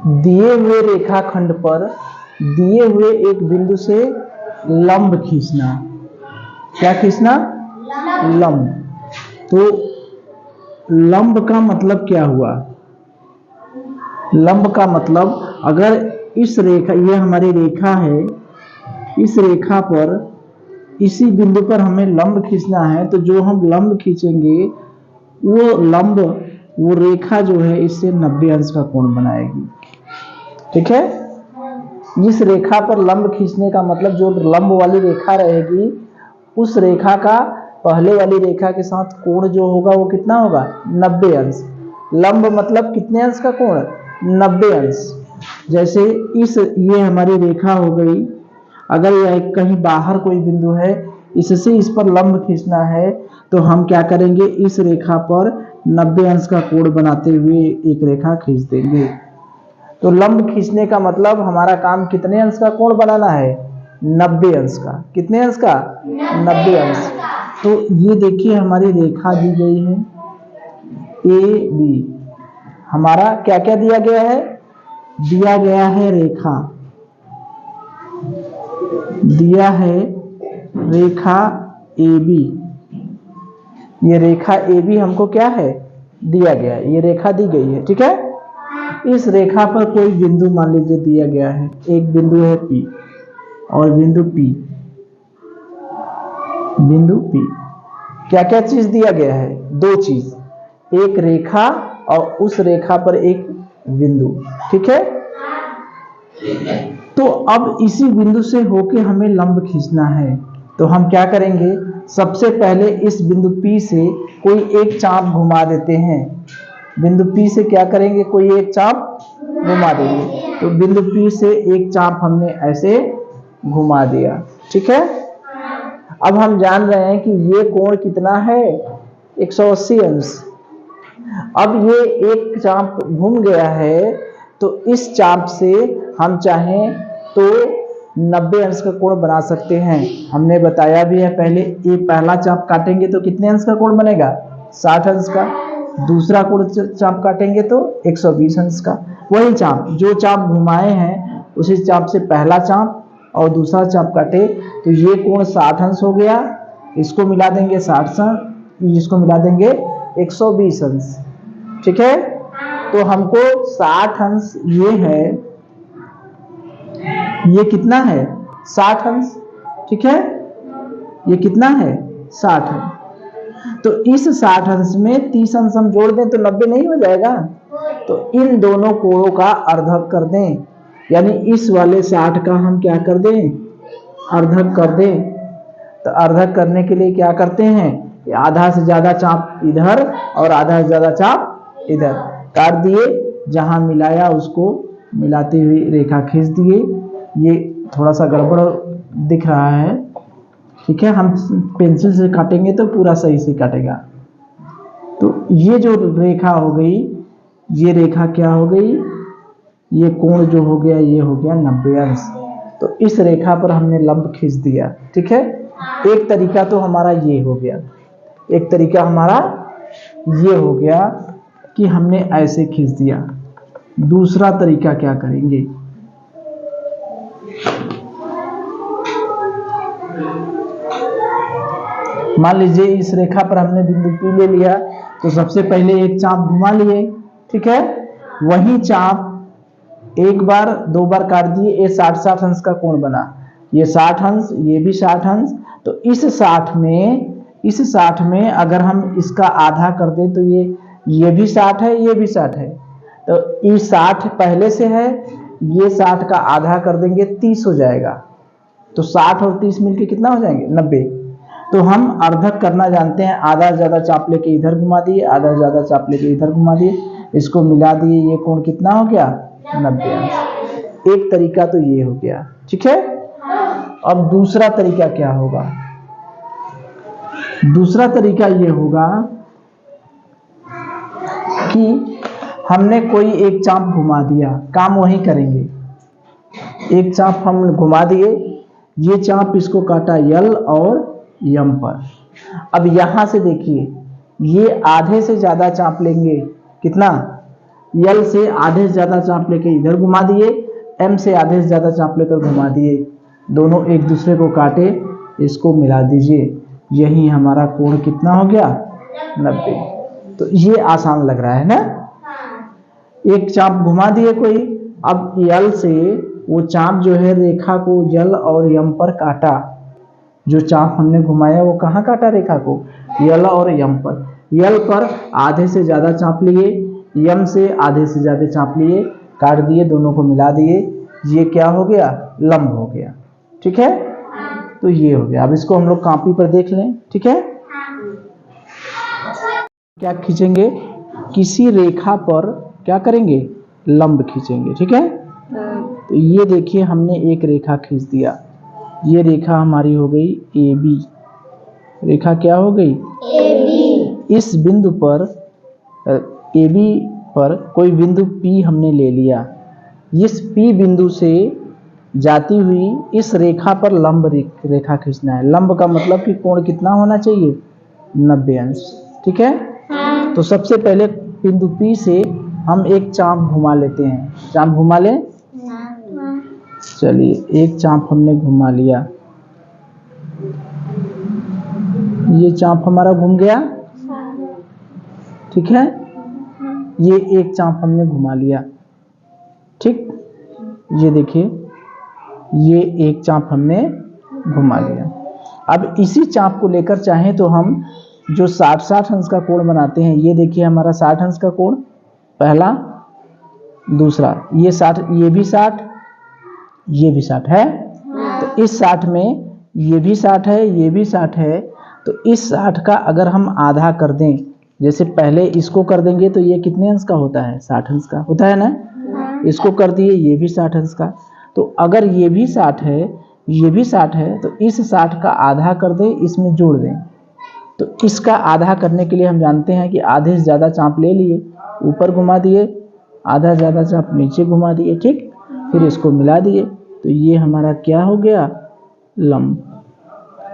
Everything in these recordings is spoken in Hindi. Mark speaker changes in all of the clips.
Speaker 1: दिए हुए रेखाखंड पर दिए हुए एक बिंदु से लंब खींचना। क्या खींचना? लंब। तो लंब का मतलब क्या हुआ? लंब का मतलब अगर इस रेखा, ये हमारी रेखा है, इस रेखा पर इसी बिंदु पर हमें लंब खींचना है, तो जो हम लंब खींचेंगे वो लंब, वो रेखा जो है इससे 90 अंश का कोण बनाएगी। ठीक है? इस रेखा पर लंब खींचने का मतलब जो लंब वाली रेखा रहेगी उस रेखा का पहले वाली रेखा के साथ कोण जो होगा वो कितना होगा? 90 अंश। लंब मतलब कितने अंश का कोण? 90 अंश। जैसे ये हमारी रेखा हो गई, अगर यह कहीं बाहर कोई बिंदु है, इससे इस पर लंब खींचना है, तो हम क्या करेंगे? इस रेखा पर 90 अंश का कोण बनाते हुए एक रेखा खींच देंगे। तो लंब खींचने का मतलब हमारा काम कितने अंश का कोण बनाना है? 90 अंश का। कितने अंश का? 90 अंश। तो ये देखिए हमारी रेखा दी गई है ए बी। हमारा क्या क्या दिया गया है? दिया गया है रेखा, दिया है रेखा ए बी। ये रेखा ए बी हमको क्या है? दिया गया है, ये रेखा दी गई है। ठीक है? इस रेखा पर कोई बिंदु मान लीजिए दिया गया है, एक बिंदु है P और बिंदु P, बिंदु P। क्या क्या चीज दिया गया है? दो चीज, एक रेखा और उस रेखा पर एक बिंदु। ठीक है? तो अब इसी बिंदु से होके हमें लंब खींचना है, तो हम क्या करेंगे? सबसे पहले इस बिंदु P से कोई एक चाप घुमा देते हैं। बिंदु P से क्या करेंगे? कोई एक चाप घुमा देंगे। तो बिंदु P से एक चाप हमने ऐसे घुमा दिया। ठीक है? अब हम जान रहे हैं कि ये कोण कितना है? 180 अंश। अब ये एक चाप घूम गया है, तो इस चाप से हम चाहें तो 90 अंश का कोण बना सकते हैं। हमने बताया भी है पहले, ये पहला चाप काटेंगे तो कितने अंश का कोण बनेगा? 60 अंश का। दूसरा कोण चाप काटेंगे तो 120 अंश का। वही चाप, जो चाप घुमाए हैं उसी चाप से पहला चाप और दूसरा चाप काटे, तो ये कोण 60 अंश हो गया। इसको मिला देंगे 60, इसको मिला देंगे 120 अंश। ठीक है? तो हमको 60 अंश ये है, ये कितना है? 60 अंश। ठीक है? ये कितना है? 60 अंश। तो इस 60 अंश में 30 अंश हम जोड़ दें तो 90 नहीं हो जाएगा? तो इन दोनों कोणों का अर्धक कर दें, यानी इस वाले 60 का हम क्या कर दें? अर्धक कर दें। तो अर्धक करने के लिए क्या करते हैं? आधा से ज्यादा चाप इधर और आधा से ज्यादा चाप इधर काट दिए, जहां मिलाया उसको मिलाते हुए रेखा खींच दिए। ये थोड़ा सा गड़बड़ दिख रहा है। ठीक है? हम पेंसिल से काटेंगे तो पूरा सही से काटेगा। तो ये जो रेखा हो गई, ये रेखा क्या हो गई? ये कोण जो हो गया ये हो गया 90 अंश। तो इस रेखा पर हमने लंब खींच दिया। ठीक है? एक तरीका तो हमारा ये हो गया, एक तरीका हमारा ये हो गया कि हमने ऐसे खींच दिया। दूसरा तरीका क्या करेंगे? मान लीजिए इस रेखा पर हमने बिंदु P ले लिया, तो सबसे पहले एक चाप घुमा लिए। ठीक है? वही चाप एक बार दो बार काट दिए, ये 60 अंश का कोण बना। ये 60 अंश, ये भी 60 अंश। तो इस 60 में अगर हम इसका आधा कर दें तो ये भी 60 है, ये भी 60 है। तो ये 60 पहले से है, ये 60 का आधा कर देंगे 30 हो जाएगा। तो 60 और 30 मिलके कितना हो जाएंगे? 90। तो हम अर्धक करना जानते हैं, आधा ज्यादा चाप लेके इधर घुमा दिए, आधा ज्यादा चाप लेके इधर घुमा दिए, इसको मिला दिए, ये कोण कितना हो गया? 90 अंश। एक तरीका तो ये हो गया। ठीक है? अब दूसरा तरीका क्या होगा? दूसरा तरीका ये होगा कि हमने कोई एक चाप घुमा दिया, काम वही करेंगे। एक चाप हम घुमा दिए, ये चाप इसको काटा यल और यम पर। अब यहां से देखिए, ये आधे से ज्यादा चाप लेंगे, कितना? यल से आधे से ज्यादा चाप लेके इधर घुमा दिए, एम से आधे से ज्यादा चाप लेकर घुमा दिए, दोनों एक दूसरे को काटे, इसको मिला दीजिए, यही हमारा कोण कितना हो गया 90। तो ये आसान लग रहा है ना। एक चाप घुमा दिए कोई, अब यल से वो चाप जो है रेखा को यल और यम पर काटा, जो चाप हमने घुमाया वो कहाँ काटा रेखा को, यल और यम पर। यल पर आधे से ज्यादा चाप लिए, यम से आधे से ज्यादा चाप लिए, काट दिए, दोनों को मिला दिए, ये क्या हो गया लंब हो गया। ठीक है, तो ये हो गया। अब इसको हम लोग कॉपी पर देख लें। ठीक है, क्या खींचेंगे, किसी रेखा पर क्या करेंगे लंब खींचेंगे। ठीक है, तो ये देखिए हमने एक रेखा खींच दिया, ये रेखा हमारी हो गई ए बी। रेखा क्या हो गई ए बी। इस बिंदु पर ए बी पर कोई बिंदु P हमने ले लिया, इस P बिंदु से जाती हुई इस रेखा पर लंब रेखा खींचना है। लंब का मतलब कि कोण कितना होना चाहिए 90 अंश। ठीक है, तो सबसे पहले बिंदु P से हम एक चाप घुमा लेते हैं। चाप घुमा लें, चलिए एक चाप हमने घुमा लिया, ये चाप हमारा घूम गया। ठीक है, ये एक चाप हमने घुमा लिया। ठीक, ये देखिए ये एक चाप हमने घुमा लिया। अब इसी चाप को लेकर चाहें तो हम जो 60 अंश का कोण बनाते हैं, ये देखिए हमारा 60 अंश का कोण, पहला दूसरा, ये 60, ये भी 60, ये भी 60 है। तो इस 60 में ये भी 60 है, ये भी 60 है, तो इस 60 का अगर हम आधा कर दें, जैसे पहले इसको कर देंगे तो ये कितने अंश का होता है 60 अंश का होता है ना, इसको कर दिए ये भी 60 अंश का। तो अगर ये भी 60 है, ये भी 60 है, तो इस 60 का आधा कर दें, इसमें जोड़ दें। तो इसका आधा करने के लिए हम जानते हैं कि आधे से ज़्यादा चाप ले लिए, ऊपर घुमा दिए, आधा ज़्यादा चाप नीचे घुमा दिए। ठीक, फिर इसको मिला दिए, तो ये हमारा क्या हो गया लंब।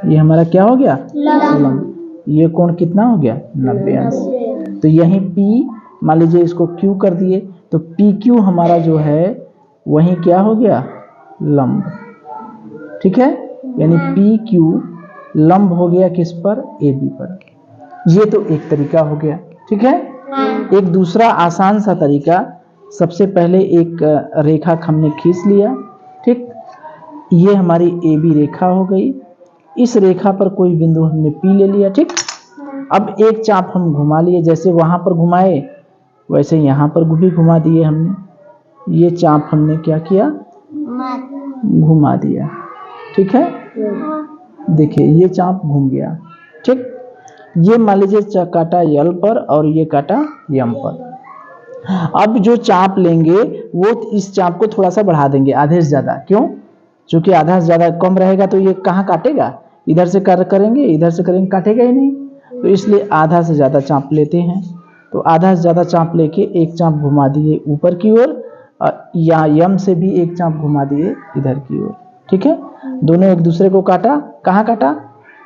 Speaker 1: ये हमारा क्या हो गया लंब। ये कोण कितना हो गया 90 अंश। तो यहीं P, मान लीजिए इसको Q कर दिए, तो PQ हमारा जो है वहीं क्या हो गया लंब। ठीक है, यानी PQ लंब हो गया किस पर AB पर। ये तो एक तरीका हो गया। ठीक है, एक दूसरा आसान सा तरीका, सबसे पहले एक रेखा हमने खींच लिया। ठीक, ये हमारी AB रेखा हो गई, इस रेखा पर कोई बिंदु हमने P ले लिया। ठीक, अब एक चाप हम घुमा लिए, जैसे वहां पर घुमाए वैसे यहाँ पर भी घुमा दिए हमने, ये चाप हमने क्या किया घुमा दिया। ठीक है, देखिए ये चाप घूम गया। ठीक, ये मान लीजिए काटा यल पर और ये काटा यम पर। अब जो चाप लेंगे वो इस चाप को थोड़ा सा बढ़ा देंगे आधे से ज्यादा, क्यों, क्योंकि आधा से ज्यादा कम रहेगा तो ये कहाँ काटेगा, इधर से करेंगे, इधर से करेंगे, काटेगा ही नहीं, तो इसलिए आधा से ज्यादा चाप लेते हैं। तो आधा से ज्यादा चाप लेके एक चाप घुमा दिए ऊपर की ओर, या यम से भी एक चाप घुमा दिए इधर की ओर। ठीक है, दोनों एक दूसरे को काटा, कहाँ काटा,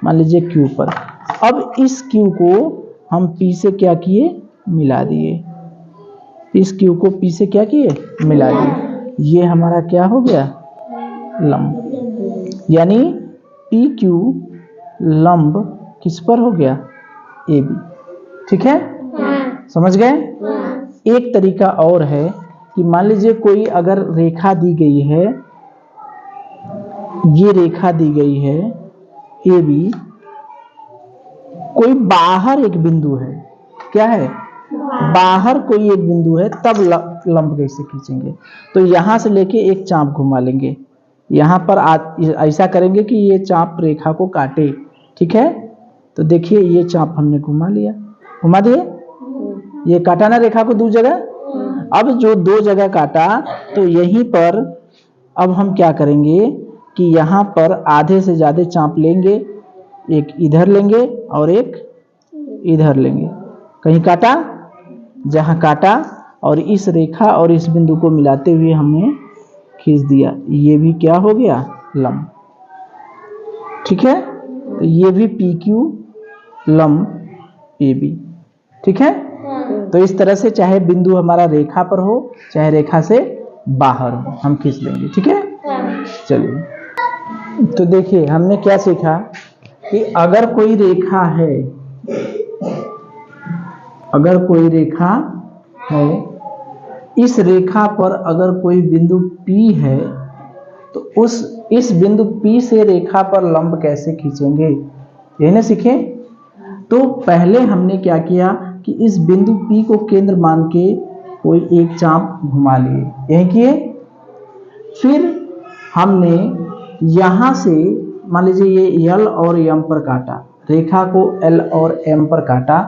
Speaker 1: मान लीजिए Q पर। अब इस Q को हम P से क्या किए मिला दिए, इस Q को P से क्या किए मिला दिए, ये हमारा क्या हो गया लंब। यानी PQ लंब किस पर हो गया AB। ठीक है, समझ गए। एक तरीका और है कि मान लीजिए कोई अगर रेखा दी गई है, ये रेखा दी गई है AB, कोई बाहर एक बिंदु है, क्या है बाहर कोई एक बिंदु है, तब लंब कैसे खींचेंगे, तो यहां से लेके एक चाप घुमा लेंगे, यहां पर ऐसा करेंगे कि ये चाप रेखा को काटे। ठीक है, तो देखिए ये चाप हमने घुमा लिया, घुमा दिए, ये काटा ना रेखा को दो जगह। अब जो दो जगह काटा, तो यहीं पर अब हम क्या करेंगे कि यहाँ पर आधे से ज्यादा चाप लेंगे, एक इधर लेंगे और एक इधर लेंगे, कहीं काटा, जहां काटा, और इस रेखा और इस बिंदु को मिलाते हुए हमने खींच दिया, ये भी क्या हो गया लंब। ठीक है, तो ये भी PQ लंब AB। ठीक है, तो इस तरह से चाहे बिंदु हमारा रेखा पर हो चाहे रेखा से बाहर हो, हम खींच लेंगे। ठीक है, चलिए। तो देखिए हमने क्या सीखा कि अगर कोई रेखा है, अगर कोई रेखा है, इस रेखा पर अगर कोई बिंदु P है तो इस बिंदु P से रेखा पर लंब कैसे खींचेंगे, यही ना सीखे। तो पहले हमने क्या किया कि इस बिंदु P को केंद्र मान के कोई एक चाप घुमा लिए, यही किए। फिर हमने यहां से मान लीजिए ये L और M पर काटा, रेखा को L और M पर काटा।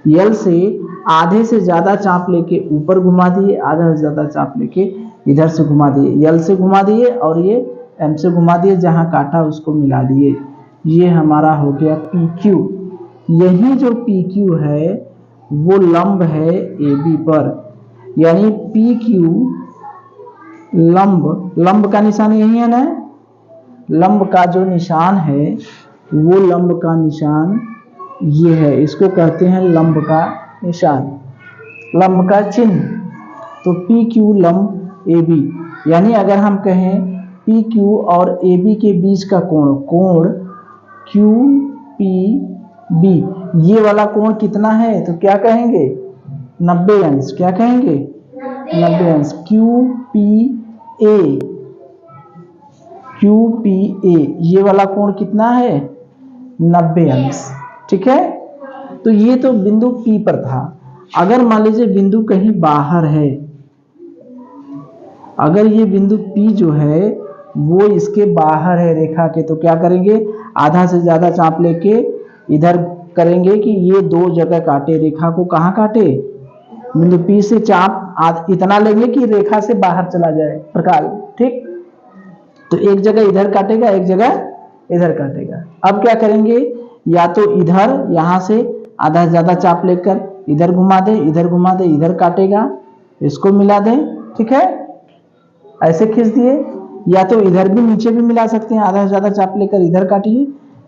Speaker 1: L से आधे से ज्यादा चाप लेके ऊपर घुमा दिए, आधा से ज्यादा चाप लेके इधर से घुमा दिए, L से घुमा दिए और ये M से घुमा दिए, जहां काटा उसको मिला दिए। ये हमारा हो गया PQ। यही जो PQ है वो लंब है AB पर, यानी PQ लंब का निशान यही है ना, लंब का जो निशान है वो लंब का निशान ये है, इसको कहते हैं लंब का निशान, लंब का चिन्ह। तो PQ लंब AB, यानी अगर हम कहें PQ और AB के बीच का कोण QPB, ये वाला कोण कितना है तो क्या कहेंगे 90 अंश, क्या कहेंगे 90 अंश। QPA ये वाला कोण कितना है 90 अंश। ठीक है, तो ये तो बिंदु P पर था। अगर मान लीजिए बिंदु कहीं बाहर है, अगर ये बिंदु P जो है वो इसके बाहर है रेखा के, तो क्या करेंगे आधा से ज्यादा चाप लेके इधर करेंगे कि ये दो जगह काटे, रेखा को कहाँ काटे, बिंदु P से चाप इतना लेंगे कि रेखा से बाहर चला जाए प्रकाल। ठीक, तो एक जगह इधर काटेगा, एक जगह इधर काटेगा। अब क्या करेंगे, या तो इधर यहां से आधा से ज्यादा चाप लेकर इधर घुमा दे, इधर घुमा दे, इधर काटेगा, इसको मिला दे। ठीक है, ऐसे खींच दिए। या तो इधर भी नीचे भी मिला सकते हैं, आधा से ज्यादा चाप लेकर इधर काटिए,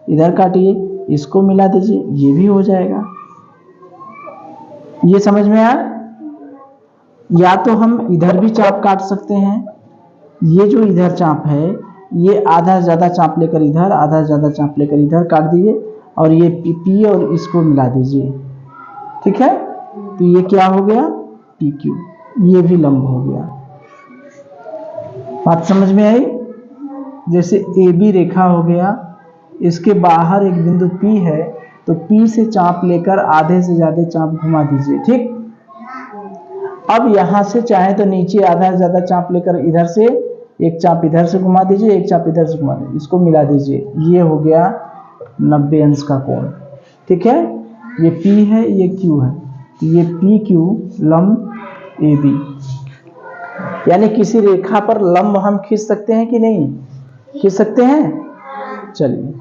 Speaker 1: इधर काटिए, इसको मिला दीजिए, ये भी हो जाएगा। ये समझ में आया। या तो हम इधर भी चाप काट सकते हैं, ये जो इधर चाप है ये आधा से ज्यादा चाप लेकर इधर, आधा से ज्यादा चाप लेकर इधर काट दीजिए और ये P और इसको मिला दीजिए। ठीक है, तो ये क्या हो गया PQ, ये भी लंब हो गया। बात समझ में आई। जैसे AB रेखा हो गया, इसके बाहर एक बिंदु P है, तो P से चाप लेकर आधे से ज्यादा चाप घुमा दीजिए। ठीक, अब यहां से चाहे तो नीचे आधा से ज्यादा चाप लेकर इधर से एक चाप इधर से घुमा दीजिए, एक चाप इधर से घुमा दीजिए, इसको मिला दीजिए, ये हो गया 90 अंश का कोण। ठीक है, ये P है ये Q है, तो ये PQ लंब AB। यानी किसी रेखा पर लंब हम खींच सकते हैं कि नहीं, खींच सकते हैं। चलिए